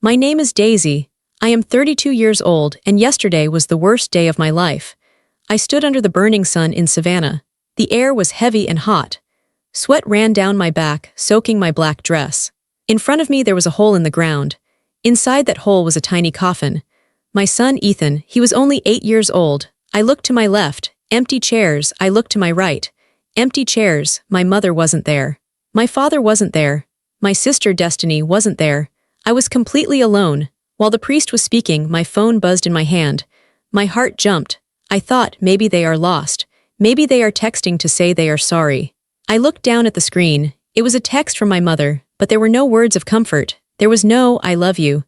My name is Daisy. I am 32 years old, and yesterday was the worst day of my life. I stood under the burning sun in Savannah. The air was heavy and hot. Sweat ran down my back, soaking my black dress. In front of me there was a hole in the ground. Inside that hole was a tiny coffin. My son Ethan, he was only 8 years old. I looked to my left, empty chairs. I looked to my right, empty chairs. My mother wasn't there. My father wasn't there. My sister Destiny wasn't there. I was completely alone. While the priest was speaking, my phone buzzed in my hand. My heart jumped. I thought, maybe they are lost. Maybe they are texting to say they are sorry. I looked down at the screen. It was a text from my mother, but there were no words of comfort. There was no "I love you."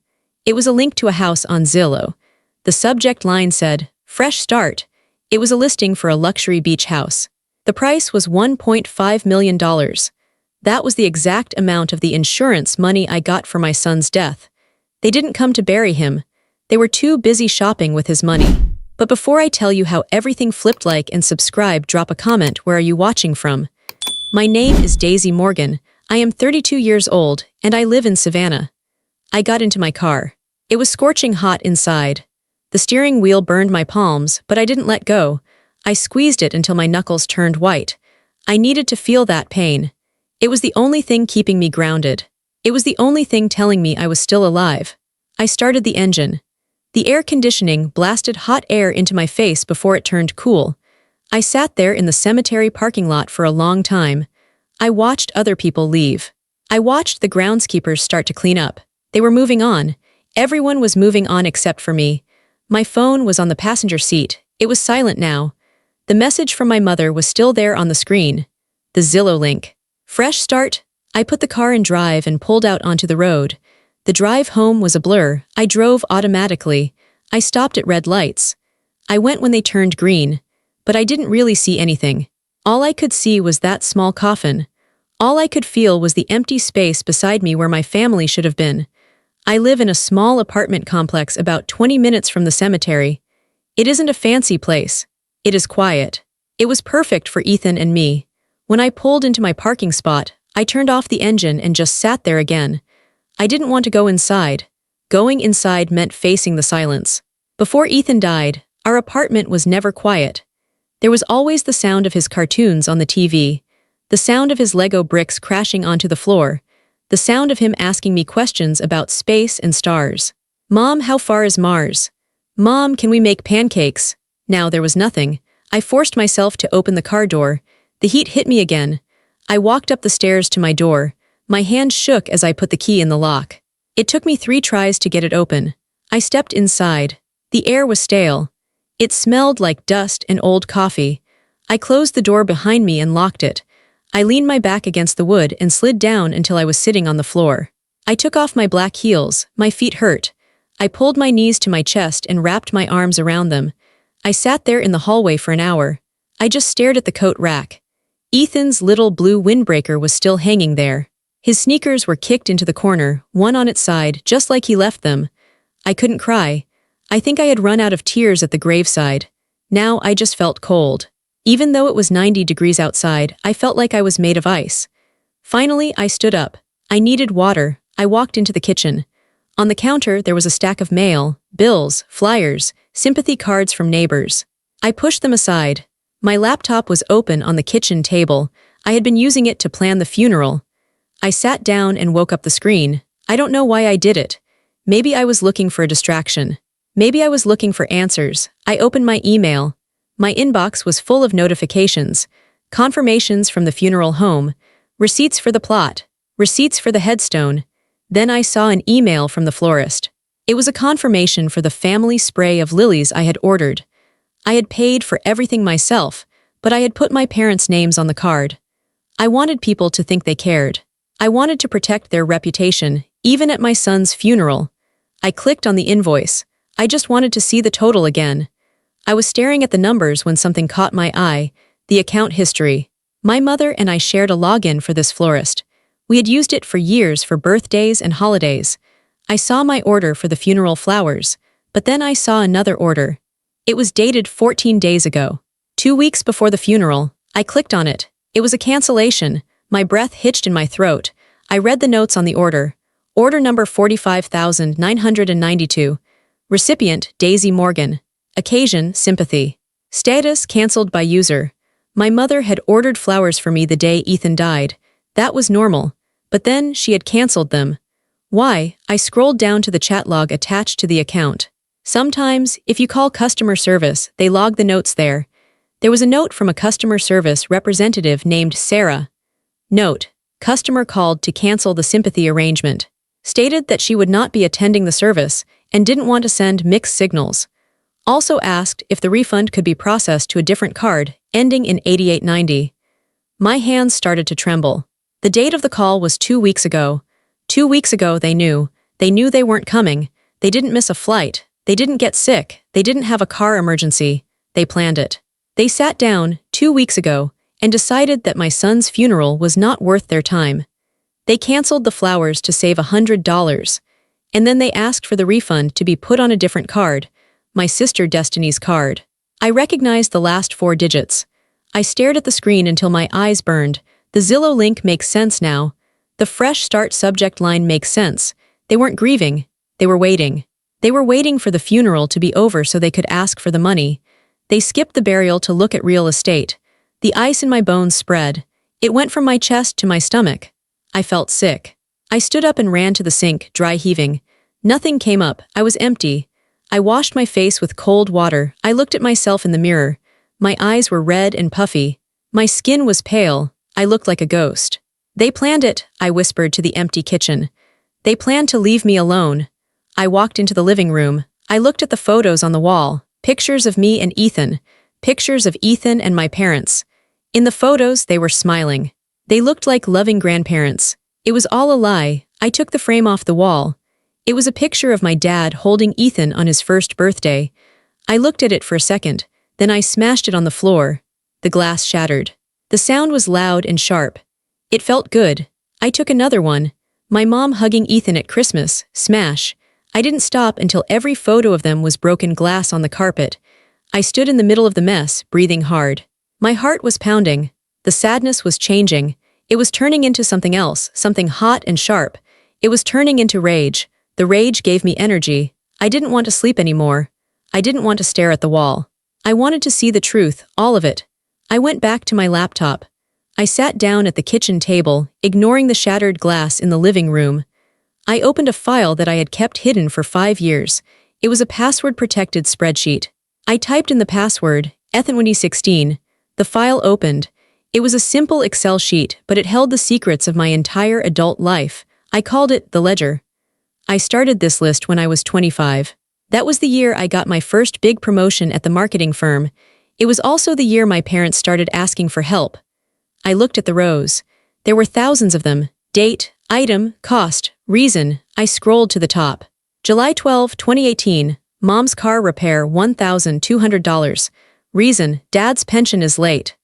It was a link to a house on Zillow. The subject line said, "Fresh start." It was a listing for a luxury beach house. The price was $1.5 million. That was the exact amount of the insurance money I got for my son's death. They didn't come to bury him. They were too busy shopping with his money. But before I tell you how everything flipped, like and subscribe, drop a comment. Where are you watching from? My name is Daisy Morgan. I am 32 years old, and I live in Savannah. I got into my car. It was scorching hot inside. The steering wheel burned my palms, but I didn't let go. I squeezed it until my knuckles turned white. I needed to feel that pain. It was the only thing keeping me grounded. It was the only thing telling me I was still alive. I started the engine. The air conditioning blasted hot air into my face before it turned cool. I sat there in the cemetery parking lot for a long time. I watched other people leave. I watched the groundskeepers start to clean up. They were moving on. Everyone was moving on except for me. My phone was on the passenger seat. It was silent now. The message from my mother was still there on the screen. The Zillow link. Fresh start. I put the car in drive and pulled out onto the road. The drive home was a blur. I drove automatically. I stopped at red lights. I went when they turned green. But I didn't really see anything. All I could see was that small coffin. All I could feel was the empty space beside me where my family should have been. I live in a small apartment complex about 20 minutes from the cemetery. It isn't a fancy place. It is quiet. It was perfect for Ethan and me. When I pulled into my parking spot, I turned off the engine and just sat there again. I didn't want to go inside. Going inside meant facing the silence. Before Ethan died, our apartment was never quiet. There was always the sound of his cartoons on the TV, the sound of his Lego bricks crashing onto the floor, the sound of him asking me questions about space and stars. "Mom, how far is Mars? Mom, can we make pancakes?" Now there was nothing. I forced myself to open the car door. The heat hit me again. I walked up the stairs to my door. My hand shook as I put the key in the lock. It took me 3 tries to get it open. I stepped inside. The air was stale. It smelled like dust and old coffee. I closed the door behind me and locked it. I leaned my back against the wood and slid down until I was sitting on the floor. I took off my black heels. My feet hurt. I pulled my knees to my chest and wrapped my arms around them. I sat there in the hallway for an hour. I just stared at the coat rack. Ethan's little blue windbreaker was still hanging there. His sneakers were kicked into the corner, one on its side, just like he left them. I couldn't cry. I think I had run out of tears at the graveside. Now I just felt cold. Even though it was 90 degrees outside, I felt like I was made of ice. Finally, I stood up. I needed water. I walked into the kitchen. On the counter, there was a stack of mail, bills, flyers, sympathy cards from neighbors. I pushed them aside. My laptop was open on the kitchen table. I had been using it to plan the funeral. I sat down and woke up the screen. I don't know why I did it. Maybe I was looking for a distraction. Maybe I was looking for answers. I opened my email. My inbox was full of notifications, confirmations from the funeral home, receipts for the plot, receipts for the headstone. Then I saw an email from the florist. It was a confirmation for the family spray of lilies I had ordered. I had paid for everything myself, but I had put my parents' names on the card. I wanted people to think they cared. I wanted to protect their reputation, even at my son's funeral. I clicked on the invoice. I just wanted to see the total again. I was staring at the numbers when something caught my eye, the account history. My mother and I shared a login for this florist. We had used it for years for birthdays and holidays. I saw my order for the funeral flowers, but then I saw another order. It was dated 14 days ago. 2 weeks before the funeral. I clicked on it. It was a cancellation. My breath hitched in my throat. I read the notes on the order. Order number 45,992. Recipient, Daisy Morgan. Occasion, sympathy. Status, cancelled by user. My mother had ordered flowers for me the day Ethan died. That was normal. But then, she had cancelled them. Why? I scrolled down to the chat log attached to the account. Sometimes, if you call customer service, they log the notes there. There was a note from a customer service representative named Sarah. Note: customer called to cancel the sympathy arrangement. Stated that she would not be attending the service and didn't want to send mixed signals. Also asked if the refund could be processed to a different card, ending in 8890. My hands started to tremble. The date of the call was 2 weeks ago. 2 weeks ago they knew. They knew they weren't coming. They didn't miss a flight. They didn't get sick. They didn't have a car emergency. They planned it. They sat down, 2 weeks ago, and decided that my son's funeral was not worth their time. They canceled the flowers to save $100. And then they asked for the refund to be put on a different card, my sister Destiny's card. I recognized the last 4 digits. I stared at the screen until my eyes burned. The Zillow link makes sense now. The fresh start subject line makes sense. They weren't grieving. They were waiting. They were waiting for the funeral to be over so they could ask for the money. They skipped the burial to look at real estate. The ice in my bones spread. It went from my chest to my stomach. I felt sick. I stood up and ran to the sink, dry heaving. Nothing came up. I was empty. I washed my face with cold water. I looked at myself in the mirror. My eyes were red and puffy. My skin was pale. I looked like a ghost. They planned it, I whispered to the empty kitchen. They planned to leave me alone. I walked into the living room. I looked at the photos on the wall. Pictures of me and Ethan. Pictures of Ethan and my parents. In the photos, they were smiling. They looked like loving grandparents. It was all a lie. I took the frame off the wall. It was a picture of my dad holding Ethan on his first birthday. I looked at it for a second, then I smashed it on the floor. The glass shattered. The sound was loud and sharp. It felt good. I took another one. My mom hugging Ethan at Christmas. Smash. I didn't stop until every photo of them was broken glass on the carpet. I stood in the middle of the mess, breathing hard. My heart was pounding. The sadness was changing. It was turning into something else, something hot and sharp. It was turning into rage. The rage gave me energy. I didn't want to sleep anymore. I didn't want to stare at the wall. I wanted to see the truth, all of it. I went back to my laptop. I sat down at the kitchen table, ignoring the shattered glass in the living room. I opened a file that I had kept hidden for 5 years. It was a password-protected spreadsheet. I typed in the password, Ethan2016. The file opened. It was a simple Excel sheet, but it held the secrets of my entire adult life. I called it the ledger. I started this list when I was 25. That was the year I got my first big promotion at the marketing firm. It was also the year my parents started asking for help. I looked at the rows. There were thousands of them. Date, item, cost, reason. I scrolled to the top. July 12, 2018. Mom's car repair $1,200. Reason, Dad's pension is late.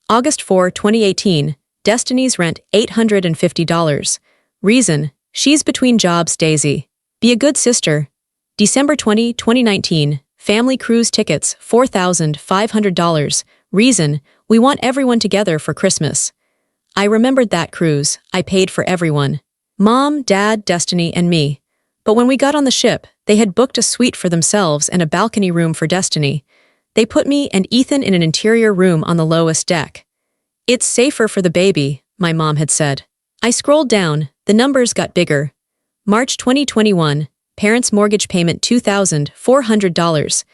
August 4, 2018. Destiny's rent $850. Reason, she's between jobs, Daisy. Be a good sister. December 20, 2019. Family cruise tickets $4,500. Reason, we want everyone together for Christmas. I remembered that cruise. I paid for everyone. Mom, Dad, Destiny, and me. But when we got on the ship, they had booked a suite for themselves and a balcony room for Destiny. They put me and Ethan in an interior room on the lowest deck. It's safer for the baby, my mom had said. I scrolled down. The numbers got bigger. March 2021. Parents' mortgage payment $2,400.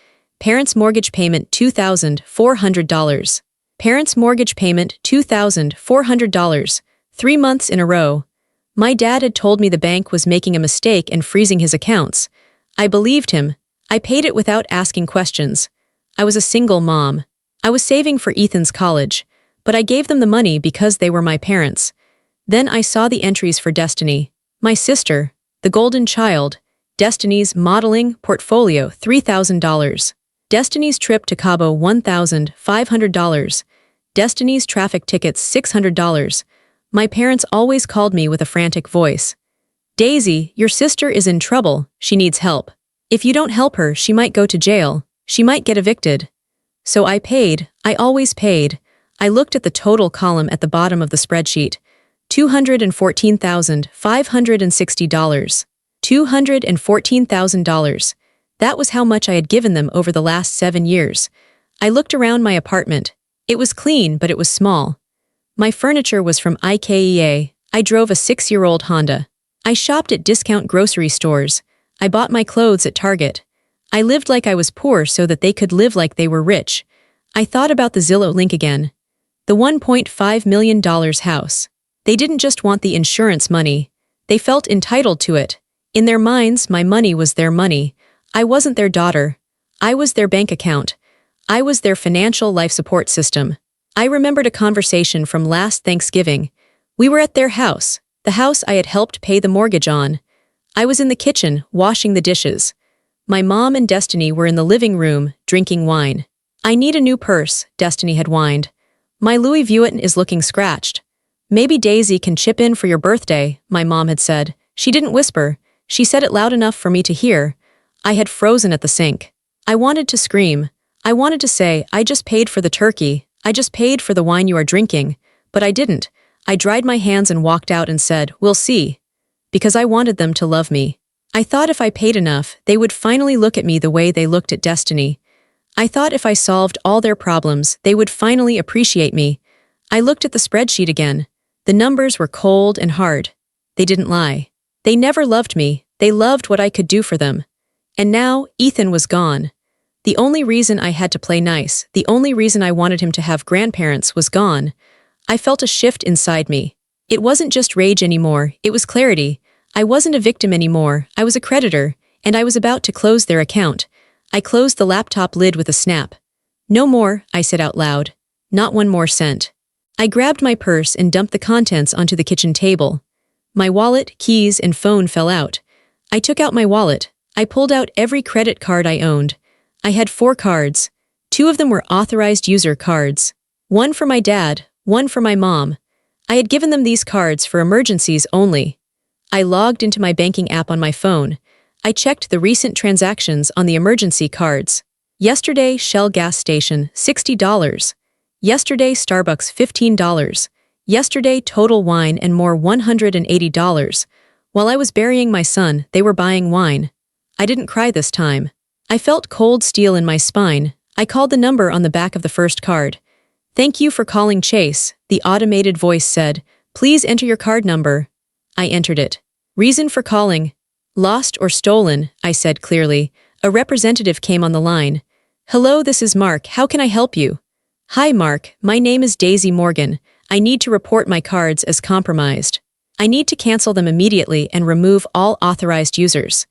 Parents' mortgage payment $2,400. Parents' mortgage payment $2,400. 3 months in a row. My dad had told me the bank was making a mistake and freezing his accounts. I believed him. I paid it without asking questions. I was a single mom. I was saving for Ethan's college, but I gave them the money because they were my parents. Then I saw the entries for Destiny, my sister, the golden child, Destiny's modeling portfolio $3,000. Destiny's trip to Cabo $1,500. Destiny's traffic tickets $600. My parents always called me with a frantic voice. Daisy, your sister is in trouble. She needs help. If you don't help her, she might go to jail. She might get evicted. So I paid. I always paid. I looked at the total column at the bottom of the spreadsheet. $214,560. $214,000. That was how much I had given them over the last 7 years. I looked around my apartment. It was clean, but it was small. My furniture was from IKEA. I drove a 6-year-old Honda. I shopped at discount grocery stores. I bought my clothes at Target. I lived like I was poor so that they could live like they were rich. I thought about the Zillow link again. The $1.5 million house. They didn't just want the insurance money. They felt entitled to it. In their minds, my money was their money. I wasn't their daughter. I was their bank account. I was their financial life support system. I remembered a conversation from last Thanksgiving. We were at their house, the house I had helped pay the mortgage on. I was in the kitchen, washing the dishes. My mom and Destiny were in the living room, drinking wine. I need a new purse, Destiny had whined. My Louis Vuitton is looking scratched. Maybe Daisy can chip in for your birthday, my mom had said. She didn't whisper. She said it loud enough for me to hear. I had frozen at the sink. I wanted to scream. I wanted to say, I just paid for the turkey. I just paid for the wine you are drinking. But I didn't. I dried my hands and walked out and said, we'll see. Because I wanted them to love me. I thought if I paid enough, they would finally look at me the way they looked at Destiny. I thought if I solved all their problems, they would finally appreciate me. I looked at the spreadsheet again. The numbers were cold and hard. They didn't lie. They never loved me. They loved what I could do for them. And now, Ethan was gone. The only reason I had to play nice, the only reason I wanted him to have grandparents was gone. I felt a shift inside me. It wasn't just rage anymore, it was clarity. I wasn't a victim anymore, I was a creditor, and I was about to close their account. I closed the laptop lid with a snap. No more, I said out loud. Not one more cent. I grabbed my purse and dumped the contents onto the kitchen table. My wallet, keys, and phone fell out. I took out my wallet. I pulled out every credit card I owned. I had 4 cards. 2 of them were authorized user cards. 1 for my dad, 1 for my mom. I had given them these cards for emergencies only. I logged into my banking app on my phone. I checked the recent transactions on the emergency cards. Yesterday, Shell gas station, $60. Yesterday, Starbucks, $15. Yesterday, Total Wine and more, $180. While I was burying my son, they were buying wine. I didn't cry this time. I felt cold steel in my spine. I called the number on the back of the first card. Thank you for calling Chase, the automated voice said. Please enter your card number. I entered it. Reason for calling. Lost or stolen, I said clearly. A representative came on the line. Hello, this is Mark. How can I help you? Hi, Mark. My name is Daisy Morgan. I need to report my cards as compromised. I need to cancel them immediately and remove all authorized users.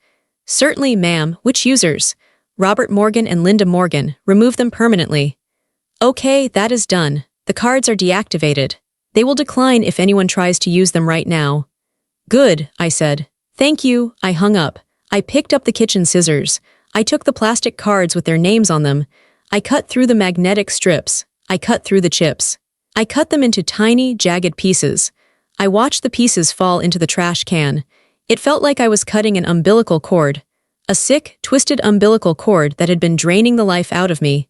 Certainly, ma'am. Which users? Robert Morgan and Linda Morgan. Remove them permanently. Okay, that is done. The cards are deactivated. They will decline if anyone tries to use them right now. Good, I said. Thank you. I hung up. I picked up the kitchen scissors. I took the plastic cards with their names on them. I cut through the magnetic strips. I cut through the chips. I cut them into tiny, jagged pieces. I watched the pieces fall into the trash can. It felt like I was cutting an umbilical cord. A sick, twisted umbilical cord that had been draining the life out of me.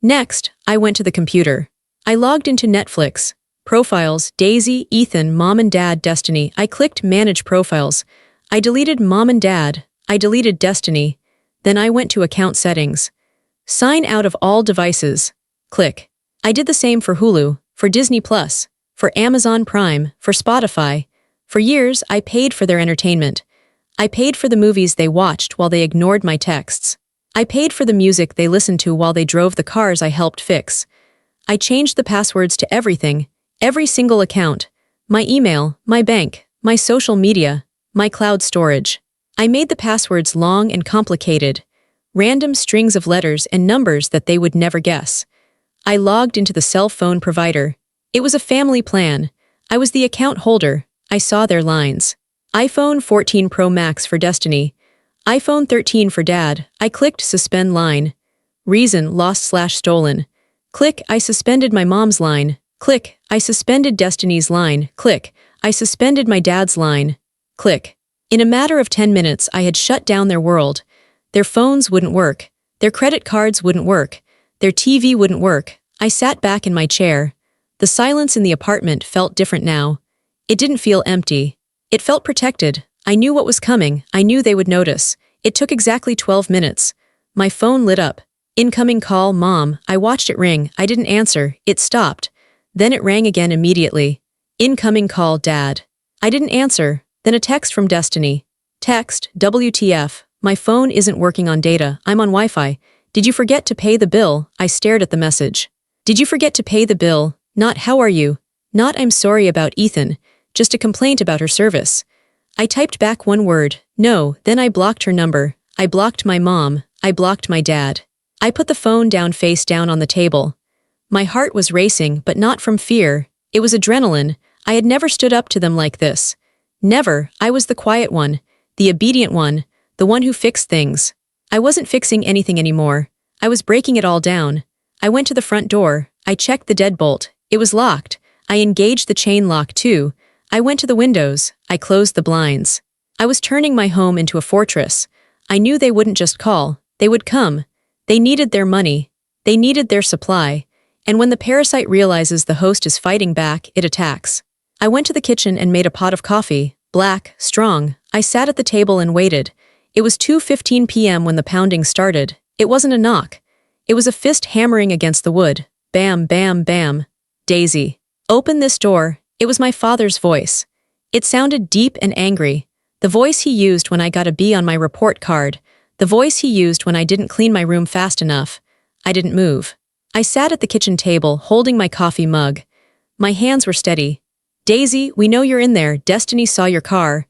Next, I went to the computer. I logged into Netflix. Profiles, Daisy, Ethan, Mom and Dad, Destiny. I clicked Manage Profiles. I deleted Mom and Dad. I deleted Destiny. Then I went to Account Settings. Sign out of all devices. Click. I did the same for Hulu, for Disney+, for Amazon Prime, for Spotify. For years, I paid for their entertainment. I paid for the movies they watched while they ignored my texts. I paid for the music they listened to while they drove the cars I helped fix. I changed the passwords to everything, every single account. My email, my bank, my social media, my cloud storage. I made the passwords long and complicated. Random strings of letters and numbers that they would never guess. I logged into the cell phone provider. It was a family plan. I was the account holder. I saw their lines. iPhone 14 Pro Max for Destiny. iPhone 13 for Dad. I clicked Suspend Line. Reason, lost/stolen. Click, I suspended my mom's line. Click, I suspended Destiny's line. Click, I suspended my dad's line. Click. In a matter of 10 minutes, I had shut down their world. Their phones wouldn't work. Their credit cards wouldn't work. Their TV wouldn't work. I sat back in my chair. The silence in the apartment felt different now. It didn't feel empty. It felt protected. I knew what was coming. I knew they would notice. It took exactly 12 minutes. My phone lit up. Incoming call, Mom. I watched it ring. I didn't answer. It stopped. Then it rang again immediately. Incoming call, Dad. I didn't answer. Then a text from Destiny. Text, WTF. My phone isn't working on data. I'm on Wi-Fi. Did you forget to pay the bill? I stared at the message. Did you forget to pay the bill? Not how are you? Not I'm sorry about Ethan. Just a complaint about her service. I typed back one word, no, then I blocked her number. I blocked my mom. I blocked my dad. I put the phone down face down on the table. My heart was racing, but not from fear. It was adrenaline. I had never stood up to them like this. Never. I was the quiet one, the obedient one, the one who fixed things. I wasn't fixing anything anymore. I was breaking it all down. I went to the front door. I checked the deadbolt. It was locked. I engaged the chain lock too. I went to the windows. I closed the blinds. I was turning my home into a fortress. I knew they wouldn't just call. They would come. They needed their money. They needed their supply. And when the parasite realizes the host is fighting back, it attacks. I went to the kitchen and made a pot of coffee. Black, strong. I sat at the table and waited. It was 2:15 p.m. when the pounding started. It wasn't a knock. It was a fist hammering against the wood. Bam, bam, bam. Daisy. Open this door. It was my father's voice. It sounded deep and angry. The voice he used when I got a B on my report card. The voice he used when I didn't clean my room fast enough. I didn't move. I sat at the kitchen table, holding my coffee mug. My hands were steady. Daisy, we know you're in there. Destiny saw your car.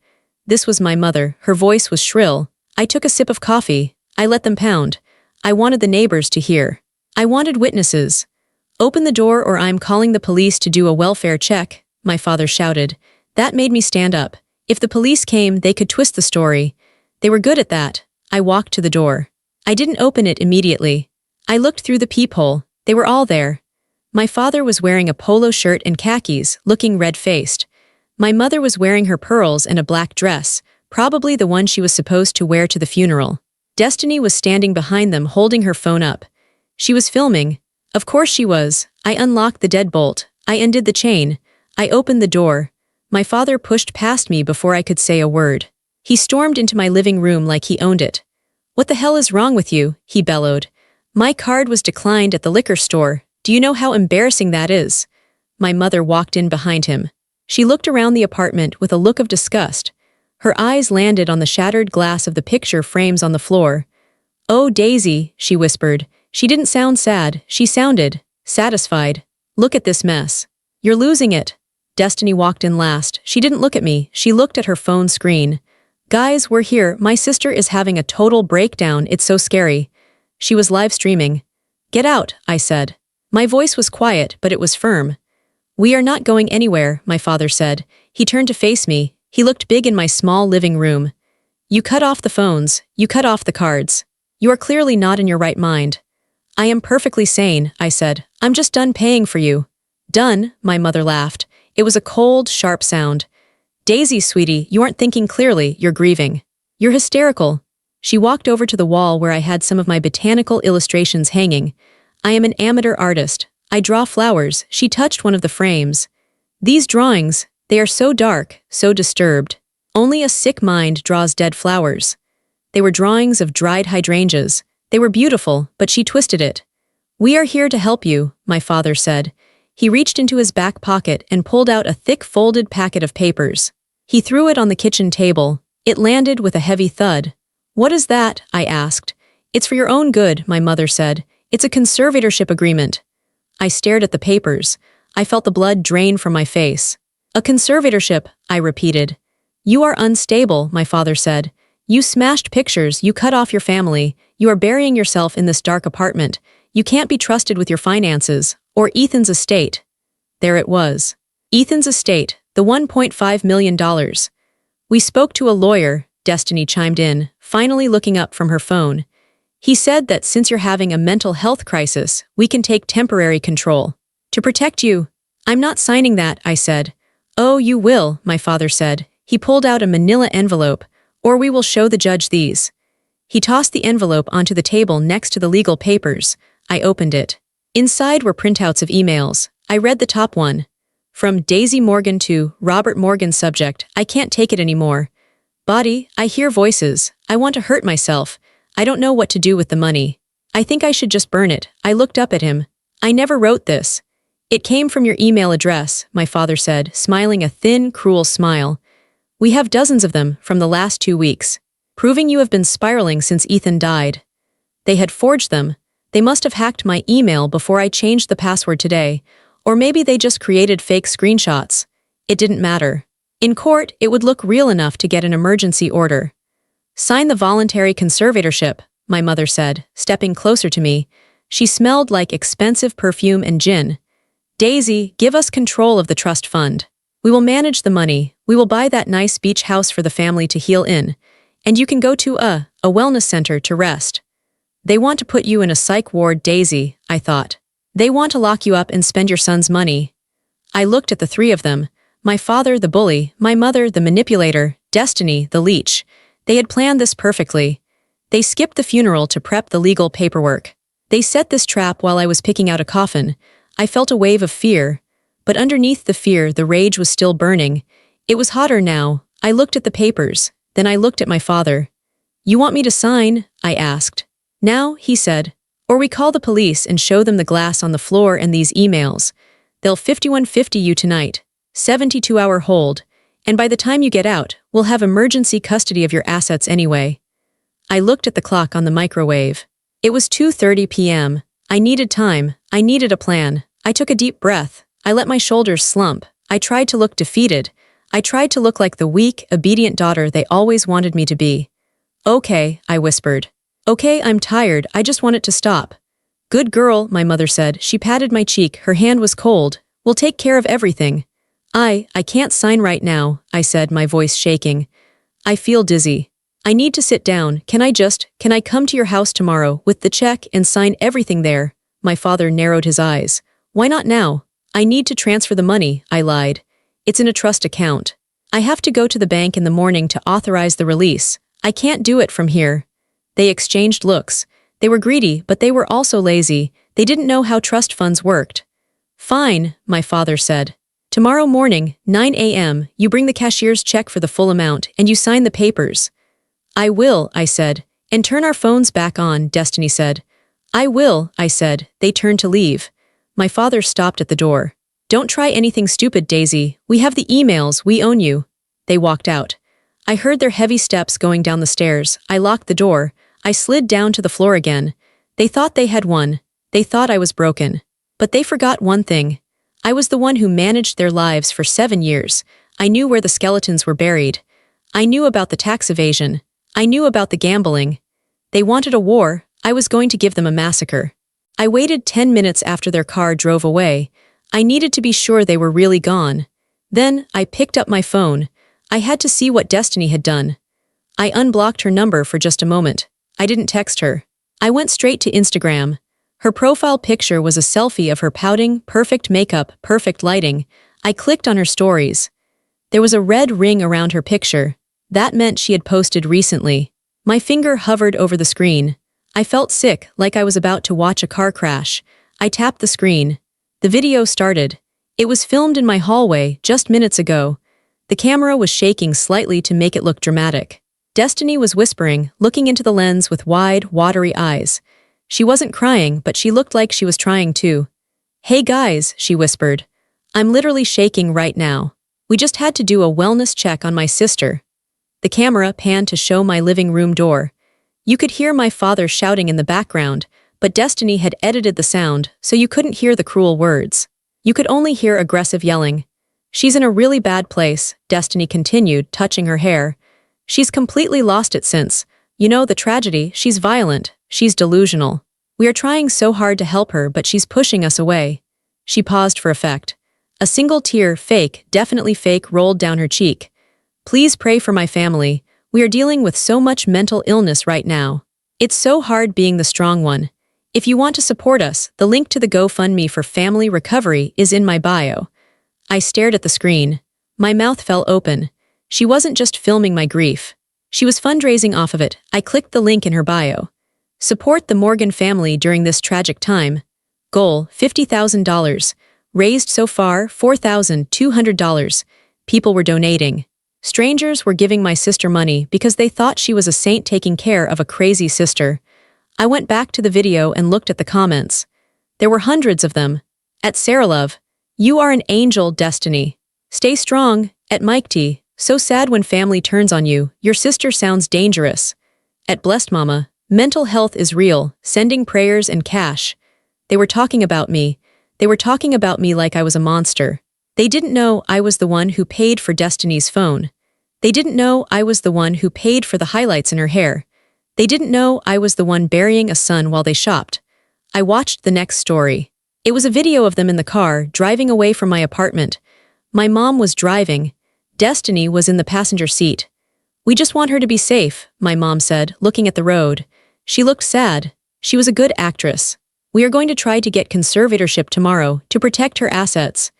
This was my mother. Her voice was shrill. I took a sip of coffee. I let them pound. I wanted the neighbors to hear. I wanted witnesses. Open the door or I'm calling the police to do a welfare check, my father shouted. That made me stand up. If the police came, they could twist the story. They were good at that. I walked to the door. I didn't open it immediately. I looked through the peephole. They were all there. My father was wearing a polo shirt and khakis, looking red-faced. My mother was wearing her pearls and a black dress, probably the one she was supposed to wear to the funeral. Destiny was standing behind them holding her phone up. She was filming. Of course she was. I unlocked the deadbolt. I undid the chain. I opened the door. My father pushed past me before I could say a word. He stormed into my living room like he owned it. What the hell is wrong with you? He bellowed. My card was declined at the liquor store. Do you know how embarrassing that is? My mother walked in behind him. She looked around the apartment with a look of disgust. Her eyes landed on the shattered glass of the picture frames on the floor. Oh, Daisy, she whispered. She didn't sound sad. She sounded satisfied. Look at this mess. You're losing it. Destiny walked in last. She didn't look at me. She looked at her phone screen. Guys, we're here. My sister is having a total breakdown. It's so scary. She was live streaming. Get out, I said. My voice was quiet, but it was firm. We are not going anywhere, my father said. He turned to face me. He looked big in my small living room. You cut off the phones. You cut off the cards. You are clearly not in your right mind. I am perfectly sane, I said. I'm just done paying for you. Done, my mother laughed. It was a cold, sharp sound. Daisy, sweetie, you aren't thinking clearly. You're grieving. You're hysterical. She walked over to the wall where I had some of my botanical illustrations hanging. I am an amateur artist. I draw flowers. She touched one of the frames. These drawings, they are so dark, so disturbed. Only a sick mind draws dead flowers. They were drawings of dried hydrangeas. They were beautiful, but she twisted it. We are here to help you, my father said. He reached into his back pocket and pulled out a thick folded packet of papers. He threw it on the kitchen table. It landed with a heavy thud. What is that? I asked. It's for your own good, my mother said. It's a conservatorship agreement. I stared at the papers. I felt the blood drain from my face. A conservatorship, I repeated. You are unstable, my father said. You smashed pictures, you cut off your family, you are burying yourself in this dark apartment. You can't be trusted with your finances, or Ethan's estate. There it was. Ethan's estate, the $1.5 million. We spoke to a lawyer, Destiny chimed in, finally looking up from her phone. He said that since you're having a mental health crisis, we can take temporary control. To protect you. I'm not signing that, I said. Oh, you will, my father said. He pulled out a manila envelope. Or we will show the judge these. He tossed the envelope onto the table next to the legal papers. I opened it. Inside were printouts of emails. I read the top one. From Daisy Morgan to Robert Morgan subject, I can't take it anymore. Body, I hear voices. I want to hurt myself. I don't know what to do with the money. I think I should just burn it. I looked up at him. I never wrote this. It came from your email address, my father said, smiling a thin, cruel smile. We have dozens of them from the last 2 weeks, proving you have been spiraling since Ethan died. They had forged them. They must have hacked my email before I changed the password today, or maybe they just created fake screenshots. It didn't matter. In court, it would look real enough to get an emergency order. Sign the voluntary conservatorship, my mother said, stepping closer to me. She smelled like expensive perfume and gin. Daisy, give us control of the trust fund. We will manage the money. We will buy that nice beach house for the family to heal in. And you can go to a wellness center to rest. They want to put you in a psych ward, Daisy, I thought. They want to lock you up and spend your son's money. I looked at the three of them. My father, the bully, my mother, the manipulator, Destiny, the leech. They had planned this perfectly. They skipped the funeral to prep the legal paperwork. They set this trap while I was picking out a coffin. I felt a wave of fear. But underneath the fear, the rage was still burning. It was hotter now. I looked at the papers. Then I looked at my father. You want me to sign? I asked. Now, he said. Or we call the police and show them the glass on the floor and these emails. They'll 5150 you tonight. 72-hour hold. And by the time you get out, we'll have emergency custody of your assets anyway. I looked at the clock on the microwave. It was 2:30 p.m. I needed time. I needed a plan. I took a deep breath. I let my shoulders slump. I tried to look defeated. I tried to look like the weak, obedient daughter they always wanted me to be. Okay, I whispered. Okay, I'm tired. I just want it to stop. Good girl, my mother said. She patted my cheek. Her hand was cold. We'll take care of everything. I can't sign right now, I said, my voice shaking. I feel dizzy. I need to sit down. Can I come to your house tomorrow with the check and sign everything there? My father narrowed his eyes. Why not now? I need to transfer the money, I lied. It's in a trust account. I have to go to the bank in the morning to authorize the release. I can't do it from here. They exchanged looks. They were greedy, but they were also lazy. They didn't know how trust funds worked. Fine, my father said. Tomorrow morning, 9 a.m., you bring the cashier's check for the full amount and you sign the papers. I will, I said. And turn our phones back on, Destiny said. I will, I said. They turned to leave. My father stopped at the door. Don't try anything stupid, Daisy. We have the emails. We own you. They walked out. I heard their heavy steps going down the stairs. I locked the door. I slid down to the floor again. They thought they had won. They thought I was broken. But they forgot one thing. I was the one who managed their lives for 7 years. I knew where the skeletons were buried. I knew about the tax evasion. I knew about the gambling. They wanted a war. I was going to give them a massacre. I waited 10 minutes after their car drove away. I needed to be sure they were really gone. Then, I picked up my phone. I had to see what Destiny had done. I unblocked her number for just a moment. I didn't text her. I went straight to Instagram. Her profile picture was a selfie of her pouting, perfect makeup, perfect lighting. I clicked on her stories. There was a red ring around her picture. That meant she had posted recently. My finger hovered over the screen. I felt sick, like I was about to watch a car crash. I tapped the screen. The video started. It was filmed in my hallway just minutes ago. The camera was shaking slightly to make it look dramatic. Destiny was whispering, looking into the lens with wide, watery eyes. She wasn't crying, but she looked like she was trying to. Hey guys, she whispered. I'm literally shaking right now. We just had to do a wellness check on my sister. The camera panned to show my living room door. You could hear my father shouting in the background, but Destiny had edited the sound, so you couldn't hear the cruel words. You could only hear aggressive yelling. She's in a really bad place, Destiny continued, touching her hair. She's completely lost it since. You know the tragedy, she's violent, she's delusional. We are trying so hard to help her, but she's pushing us away. She paused for effect. A single tear, fake, definitely fake, rolled down her cheek. Please pray for my family. We are dealing with so much mental illness right now. It's so hard being the strong one. If you want to support us, the link to the GoFundMe for family recovery is in my bio. I stared at the screen. My mouth fell open. She wasn't just filming my grief. She was fundraising off of it. I clicked the link in her bio. Support the Morgan family during this tragic time. Goal, $50,000. Raised so far $4,200. People were donating. Strangers were giving my sister money because they thought she was a saint taking care of a crazy sister. I went back to the video and looked at the comments. There were hundreds of them. At Saralove, "You are an angel, Destiny. Stay strong." At Mike T, "So sad when family turns on you. Your sister sounds dangerous." At Blessed Mama, "Mental health is real. Sending prayers and cash." They were talking about me. They were talking about me like I was a monster. They didn't know I was the one who paid for Destiny's phone. They didn't know I was the one who paid for the highlights in her hair. They didn't know I was the one burying a son while they shopped. I watched the next story. It was a video of them in the car, driving away from my apartment. My mom was driving. Destiny was in the passenger seat. "We just want her to be safe," my mom said, looking at the road. She looked sad. She was a good actress. "We are going to try to get conservatorship tomorrow to protect her assets."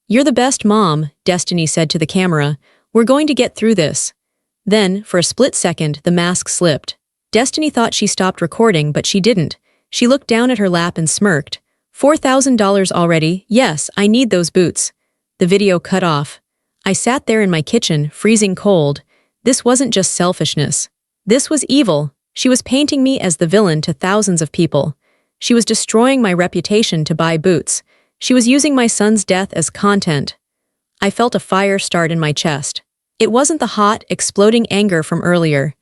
"You're the best mom," Destiny said to the camera. "We're going to get through this." Then, for a split second, the mask slipped. Destiny thought she stopped recording, but she didn't. She looked down at her lap and smirked. $4,000 already? Yes, I need those boots." The video cut off. I sat there in my kitchen, freezing cold. This wasn't just selfishness. This was evil. She was painting me as the villain to thousands of people. She was destroying my reputation to buy boots. She was using my son's death as content. I felt a fire start in my chest. It wasn't the hot, exploding anger from earlier.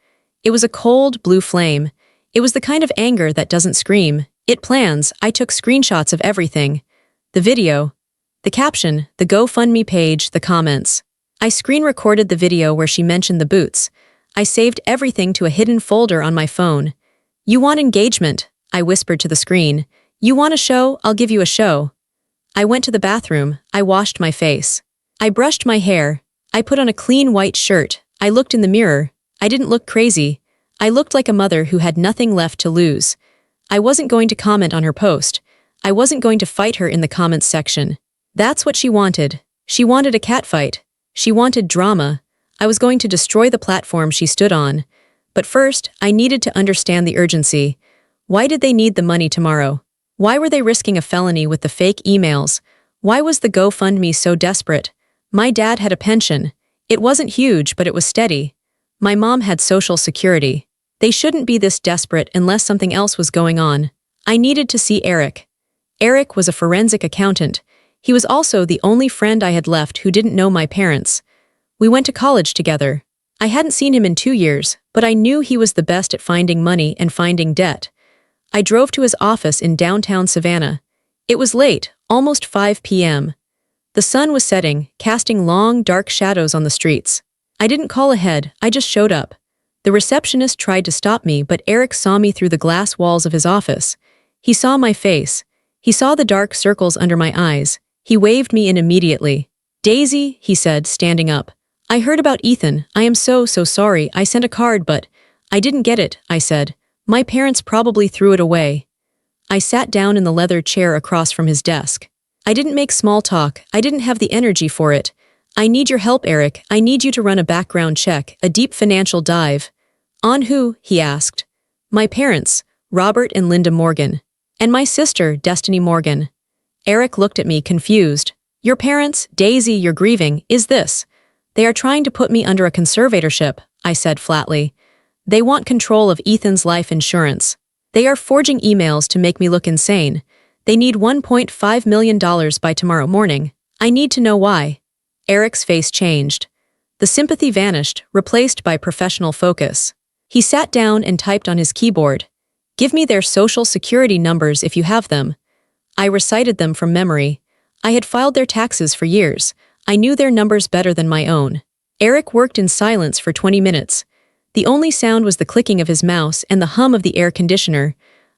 It was a cold, blue flame. It was the kind of anger that doesn't scream. It plans. I took screenshots of everything. The video, the caption, the GoFundMe page, the comments. I screen-recorded the video where she mentioned the boots. I saved everything to a hidden folder on my phone. "You want engagement?" I whispered to the screen. "You want a show? I'll give you a show." I went to the bathroom. I washed my face. I brushed my hair. I put on a clean white shirt. I looked in the mirror. I didn't look crazy. I looked like a mother who had nothing left to lose. I wasn't going to comment on her post. I wasn't going to fight her in the comments section. That's what she wanted. She wanted a catfight. She wanted drama. I was going to destroy the platform she stood on. But first, I needed to understand the urgency. Why did they need the money tomorrow? Why were they risking a felony with the fake emails? Why was the GoFundMe so desperate? My dad had a pension. It wasn't huge, but it was steady. My mom had Social Security. They shouldn't be this desperate unless something else was going on. I needed to see Eric. Eric was a forensic accountant. He was also the only friend I had left who didn't know my parents. We went to college together. I hadn't seen him in 2 years, but I knew he was the best at finding money and finding debt. I drove to his office in downtown Savannah. It was late, almost 5 p.m. The sun was setting, casting long, dark shadows on the streets. I didn't call ahead, I just showed up. The receptionist tried to stop me, but Eric saw me through the glass walls of his office. He saw my face. He saw the dark circles under my eyes. He waved me in immediately. "Daisy," he said, standing up. "I heard about Ethan. I am so sorry. I sent a card, but..." "I didn't get it," I said. "My parents probably threw it away." I sat down in the leather chair across from his desk. I didn't make small talk. I didn't have the energy for it. "I need your help, Eric. I need you to run a background check, a deep financial dive." "On who?" he asked. "My parents, Robert and Linda Morgan. And my sister, Destiny Morgan." Eric looked at me, confused. "Your parents, Daisy, you're grieving, is this?" "They are trying to put me under a conservatorship," I said flatly. "They want control of Ethan's life insurance. They are forging emails to make me look insane. They need $1.5 million by tomorrow morning. I need to know why." Eric's face changed. The sympathy vanished, replaced by professional focus. He sat down and typed on his keyboard. "Give me their social security numbers if you have them." I recited them from memory. I had filed their taxes for years. I knew their numbers better than my own. Eric worked in silence for 20 minutes. The only sound was the clicking of his mouse and the hum of the air conditioner.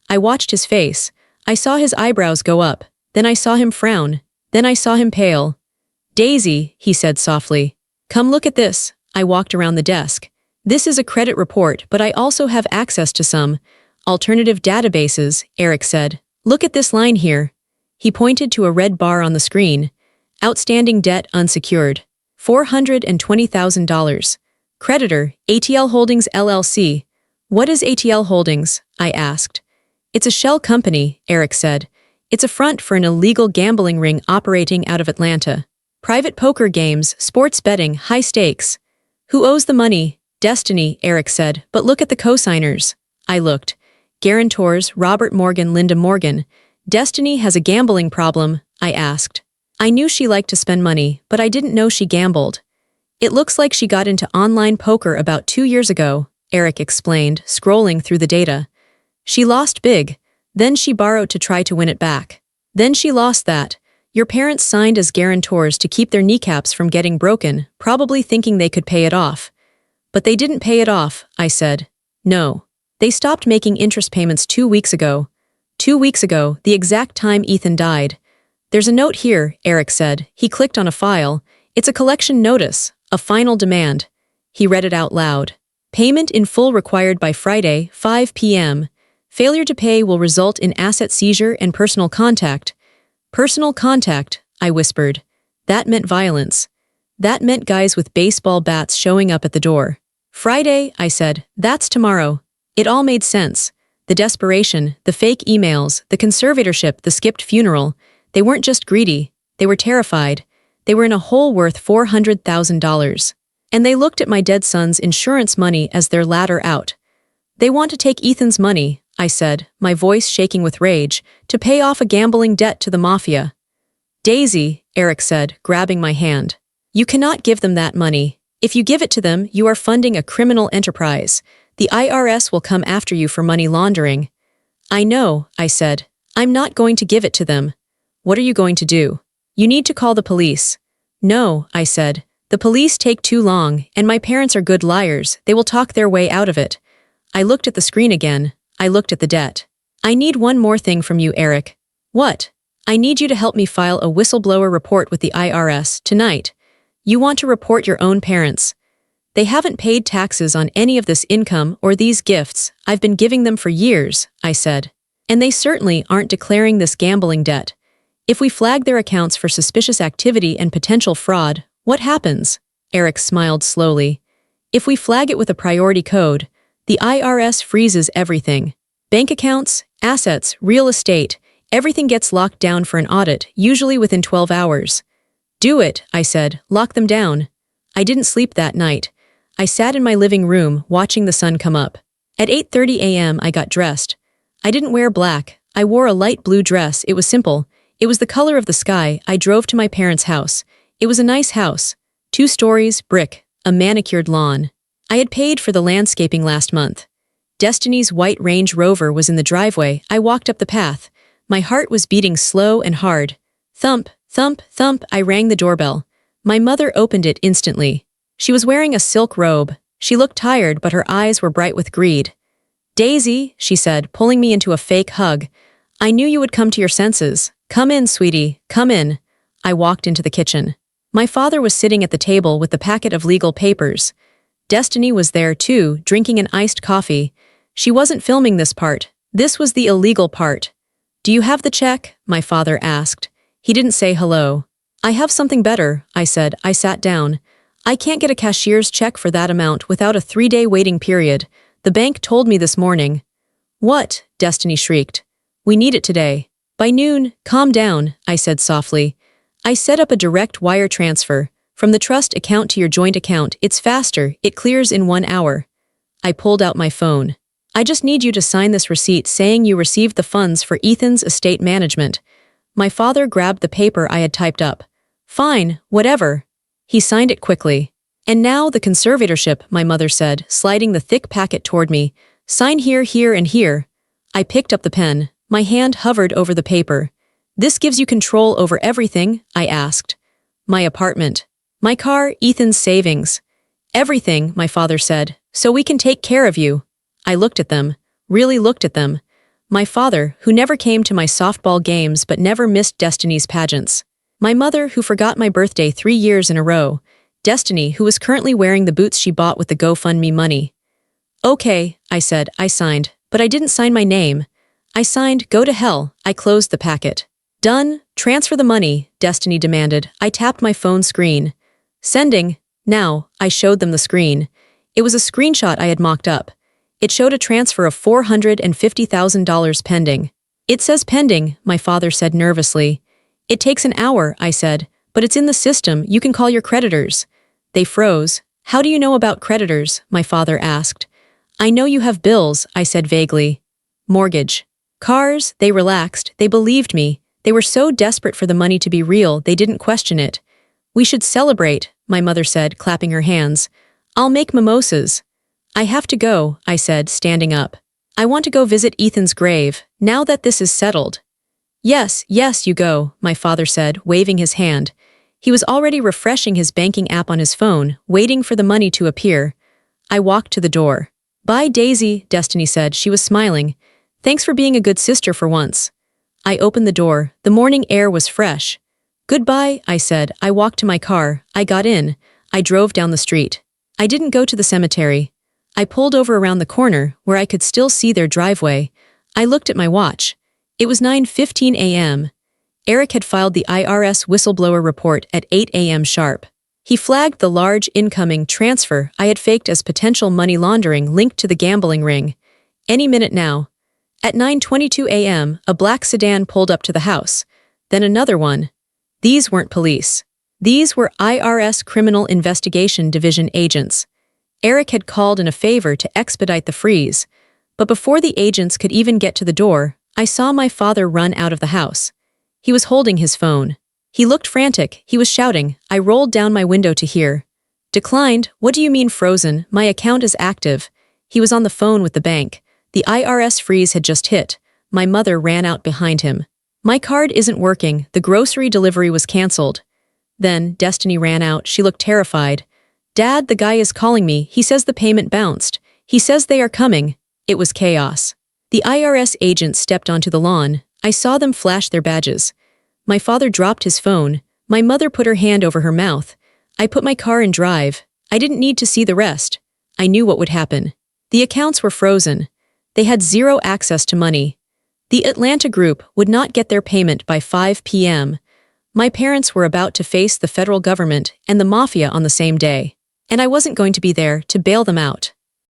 I watched his face. I saw his eyebrows go up. Then I saw him frown. Then I saw him pale. "Daisy," he said softly. "Come look at this." I walked around the desk. "This is a credit report, but I also have access to some alternative databases," Eric said. "Look at this line here." He pointed to a red bar on the screen. "Outstanding debt unsecured. $420,000. Creditor, ATL Holdings LLC. "What is ATL Holdings?" I asked. "It's a shell company," Eric said. It's a front for an illegal gambling ring operating out of Atlanta. Private poker games, sports betting, high stakes. Who owes the money? Destiny, Eric said, but look at the co-signers. I looked. Guarantors, Robert Morgan, Linda Morgan. Destiny has a gambling problem, I asked. I knew she liked to spend money, but I didn't know she gambled. It looks like she got into online poker about 2 years ago, Eric explained, scrolling through the data. She lost big. Then she borrowed to try to win it back. Then she lost that. Your parents signed as guarantors to keep their kneecaps from getting broken, probably thinking they could pay it off. But they didn't pay it off, I said. No. They stopped making interest payments 2 weeks ago. 2 weeks ago, the exact time Ethan died. There's a note here, Eric said. He clicked on a file. It's a collection notice, a final demand. He read it out loud. Payment in full required by Friday, 5 p.m. Failure to pay will result in asset seizure and personal contact. Personal contact, I whispered. That meant violence. That meant guys with baseball bats showing up at the door. Friday, I said. That's tomorrow. It all made sense. The desperation, the fake emails, the conservatorship, the skipped funeral. They weren't just greedy. They were terrified. They were in a hole worth $400,000. And they looked at my dead son's insurance money as their ladder out. They want to take Ethan's money, I said, my voice shaking with rage, to pay off a gambling debt to the mafia. Daisy, Eric said, grabbing my hand. You cannot give them that money. If you give it to them, you are funding a criminal enterprise. The IRS will come after you for money laundering. I know, I said. I'm not going to give it to them. What are you going to do? You need to call the police. No, I said. The police take too long, and my parents are good liars. They will talk their way out of it. I looked at the screen again. I looked at the debt. I need one more thing from you, Eric. What? I need you to help me file a whistleblower report with the IRS tonight. You want to report your own parents. They haven't paid taxes on any of this income or these gifts. I've been giving them for years, I said. And they certainly aren't declaring this gambling debt. If we flag their accounts for suspicious activity and potential fraud, what happens? Eric smiled slowly. If we flag it with a priority code, the IRS freezes everything. Bank accounts, assets, real estate, everything gets locked down for an audit, usually within 12 hours. Do it, I said. Lock them down. I didn't sleep that night. I sat in my living room, watching the sun come up. At 8:30 a.m. I got dressed. I didn't wear black. I wore a light blue dress. It was simple. It was the color of the sky. I drove to my parents' house. It was a nice house. 2 stories, brick, a manicured lawn. I had paid for the landscaping last month. Destiny's white Range Rover was in the driveway. I walked up the path. My heart was beating slow and hard. Thump, thump, thump, I rang the doorbell. My mother opened it instantly. She was wearing a silk robe. She looked tired, but her eyes were bright with greed. Daisy, she said, pulling me into a fake hug. I knew you would come to your senses. Come in, sweetie, come in. I walked into the kitchen. My father was sitting at the table with the packet of legal papers. Destiny was there too, drinking an iced coffee. She wasn't filming this part. This was the illegal part. Do you have the check? My father asked. He didn't say hello. I have something better, I said. I sat down. I can't get a cashier's check for that amount without a 3-day waiting period. The bank told me this morning. What? Destiny shrieked. We need it today. By noon. Calm down, I said softly. I set up a direct wire transfer. From the trust account to your joint account, it's faster, it clears in 1 hour. I pulled out my phone. I just need you to sign this receipt saying you received the funds for Ethan's estate management. My father grabbed the paper I had typed up. Fine, whatever. He signed it quickly. And now the conservatorship, my mother said, sliding the thick packet toward me. Sign here, here, and here. I picked up the pen. My hand hovered over the paper. This gives you control over everything, I asked. My apartment. My car, Ethan's savings. Everything, my father said, so we can take care of you. I looked at them, really looked at them. My father, who never came to my softball games but never missed Destiny's pageants. My mother, who forgot my birthday 3 years in a row. Destiny, who was currently wearing the boots she bought with the GoFundMe money. Okay, I said. I signed, but I didn't sign my name. I signed, go to hell. I closed the packet. Done. Transfer the money, Destiny demanded. I tapped my phone screen. Sending. Now, I showed them the screen. It was a screenshot I had mocked up. It showed a transfer of $450,000 pending. It says pending, my father said nervously. It takes an hour, I said, but it's in the system, you can call your creditors. They froze. How do you know about creditors? My father asked. I know you have bills, I said vaguely. Mortgage. Cars, they relaxed, they believed me. They were so desperate for the money to be real, they didn't question it. We should celebrate, my mother said, clapping her hands. I'll make mimosas. I have to go, I said, standing up. I want to go visit Ethan's grave, now that this is settled. Yes, you go, my father said, waving his hand. He was already refreshing his banking app on his phone, waiting for the money to appear. I walked to the door. Bye, Daisy, Destiny said. She was smiling. Thanks for being a good sister for once. I opened the door. The morning air was fresh. Goodbye, I said. I walked to my car. I got in. I drove down the street. I didn't go to the cemetery. I pulled over around the corner, where I could still see their driveway. I looked at my watch. It was 9:15 a.m. Eric had filed the IRS whistleblower report at 8 a.m. sharp. He flagged the large incoming transfer I had faked as potential money laundering linked to the gambling ring. Any minute now. At 9:22 a.m., a black sedan pulled up to the house. Then another one. These weren't police. These were IRS Criminal Investigation Division agents. Eric had called in a favor to expedite the freeze. But before the agents could even get to the door, I saw my father run out of the house. He was holding his phone. He looked frantic. He was shouting. I rolled down my window to hear. Declined? What do you mean frozen? My account is active. He was on the phone with the bank. The IRS freeze had just hit. My mother ran out behind him. My card isn't working. The grocery delivery was canceled. Then Destiny ran out. She looked terrified. Dad, the guy is calling me. He says the payment bounced. He says they are coming. It was chaos. The IRS agents stepped onto the lawn. I saw them flash their badges. My father dropped his phone. My mother put her hand over her mouth. I put my car in drive. I didn't need to see the rest. I knew what would happen. The accounts were frozen. They had zero access to money. The Atlanta group would not get their payment by 5 p.m. My parents were about to face the federal government and the mafia on the same day. And I wasn't going to be there to bail them out.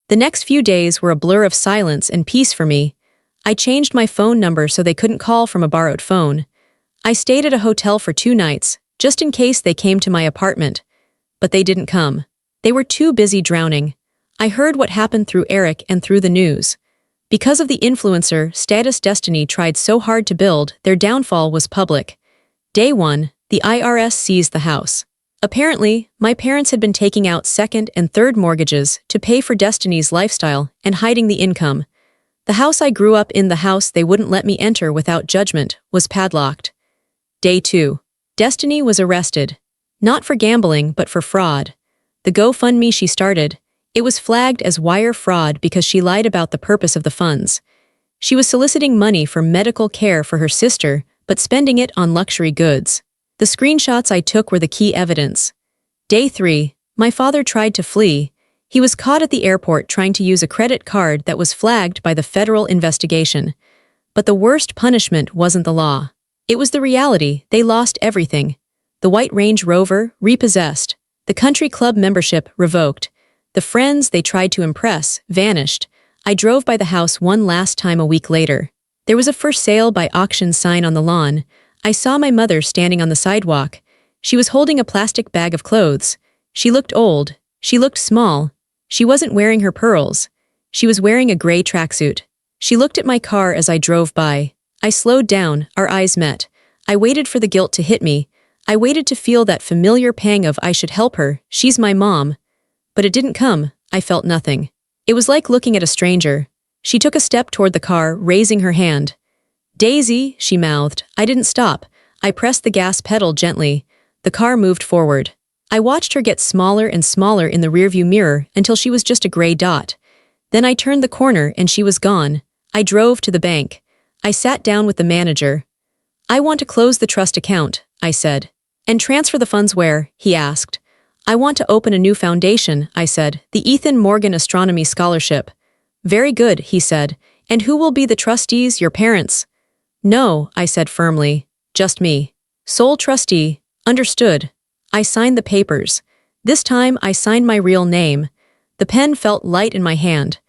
The next few days were a blur of silence and peace for me. I changed my phone number so they couldn't call from a borrowed phone. I stayed at a hotel for 2 nights, just in case they came to my apartment. But they didn't come. They were too busy drowning. I heard what happened through Eric and through the news. Because of the influencer status Destiny tried so hard to build, their downfall was public. Day 1, the IRS seized the house. Apparently, my parents had been taking out second and third mortgages to pay for Destiny's lifestyle and hiding the income. The house I grew up in, the house they wouldn't let me enter without judgment, was padlocked. Day 2. Destiny was arrested. Not for gambling, but for fraud. The GoFundMe she started, it was flagged as wire fraud because she lied about the purpose of the funds. She was soliciting money for medical care for her sister, but spending it on luxury goods. The screenshots I took were the key evidence. Day 3. My father tried to flee. He was caught at the airport trying to use a credit card that was flagged by the federal investigation. But the worst punishment wasn't the law. It was the reality. They lost everything. The white Range Rover, repossessed. The country club membership, revoked. The friends they tried to impress, vanished. I drove by the house one last time a week later. There was a for sale by auction sign on the lawn. I saw my mother standing on the sidewalk. She was holding a plastic bag of clothes. She looked old. She looked small. She wasn't wearing her pearls. She was wearing a gray tracksuit. She looked at my car as I drove by. I slowed down. Our eyes met. I waited for the guilt to hit me. I waited to feel that familiar pang of I should help her. She's my mom. But it didn't come. I felt nothing. It was like looking at a stranger. She took a step toward the car, raising her hand. Daisy, she mouthed. I didn't stop. I pressed the gas pedal gently. The car moved forward. I watched her get smaller and smaller in the rearview mirror until she was just a gray dot. Then I turned the corner and she was gone. I drove to the bank. I sat down with the manager. I want to close the trust account, I said. And transfer the funds where? He asked. I want to open a new foundation, I said, the Ethan Morgan Astronomy Scholarship. Very good, he said. And who will be the trustees, your parents? No, I said firmly. Just me. Sole trustee. Understood. I signed the papers. This time I signed my real name. The pen felt light in my hand.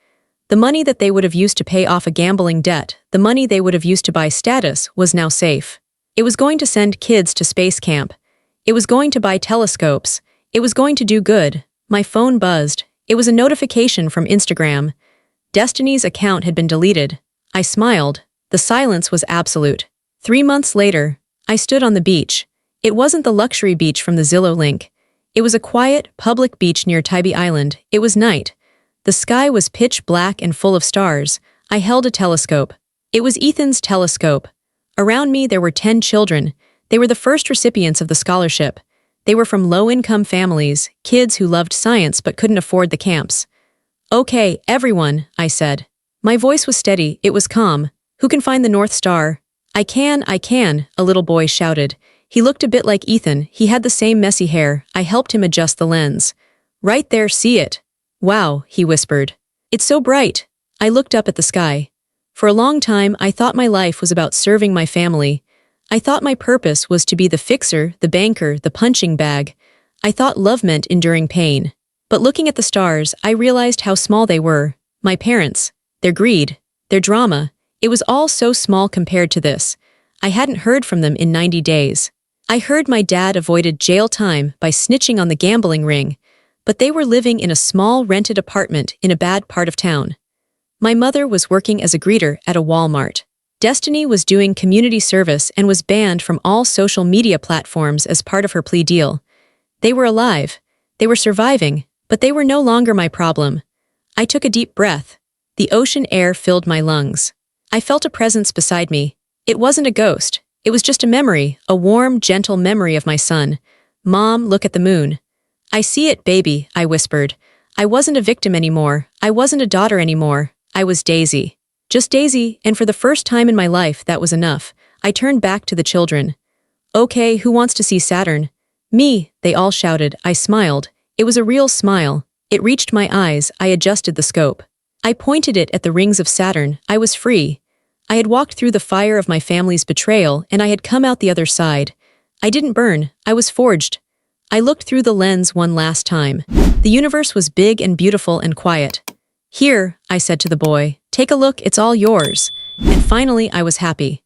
The money that they would have used to pay off a gambling debt, the money they would have used to buy status, was now safe. It was going to send kids to space camp. It was going to buy telescopes. It was going to do good. My phone buzzed. It was a notification from Instagram. Destiny's account had been deleted. I smiled. The silence was absolute. 3 months later, I stood on the beach. It wasn't the luxury beach from the Zillow link. It was a quiet, public beach near Tybee Island. It was night. The sky was pitch black and full of stars. I held a telescope. It was Ethan's telescope. Around me there were 10 children. They were the first recipients of the scholarship. They were from low-income families, kids who loved science but couldn't afford the camps. "Okay, everyone," I said. My voice was steady, it was calm. "Who can find the North Star?" I can," a little boy shouted. He looked a bit like Ethan, he had the same messy hair. I helped him adjust the lens. "Right there, see it." "Wow," he whispered. "It's so bright." I looked up at the sky. For a long time, I thought my life was about serving my family. I thought my purpose was to be the fixer, the banker, the punching bag. I thought love meant enduring pain. But looking at the stars, I realized how small they were. My parents, their greed, their drama, it was all so small compared to this. I hadn't heard from them in 90 days. I heard my dad avoided jail time by snitching on the gambling ring, but they were living in a small rented apartment in a bad part of town. My mother was working as a greeter at a Walmart. Destiny was doing community service and was banned from all social media platforms as part of her plea deal. They were alive. They were surviving, but they were no longer my problem. I took a deep breath. The ocean air filled my lungs. I felt a presence beside me. It wasn't a ghost. It was just a memory, a warm, gentle memory of my son. "Mom, look at the moon." "I see it, baby," I whispered. I wasn't a victim anymore. I wasn't a daughter anymore. I was Daisy. Just Daisy, and for the first time in my life, that was enough. I turned back to the children. "Okay, who wants to see Saturn?" "Me," they all shouted. I smiled. It was a real smile. It reached my eyes. I adjusted the scope. I pointed it at the rings of Saturn. I was free. I had walked through the fire of my family's betrayal, and I had come out the other side. I didn't burn. I was forged. I looked through the lens one last time. The universe was big and beautiful and quiet. "Here," I said to the boy. "Take a look, it's all yours." And finally, I was happy.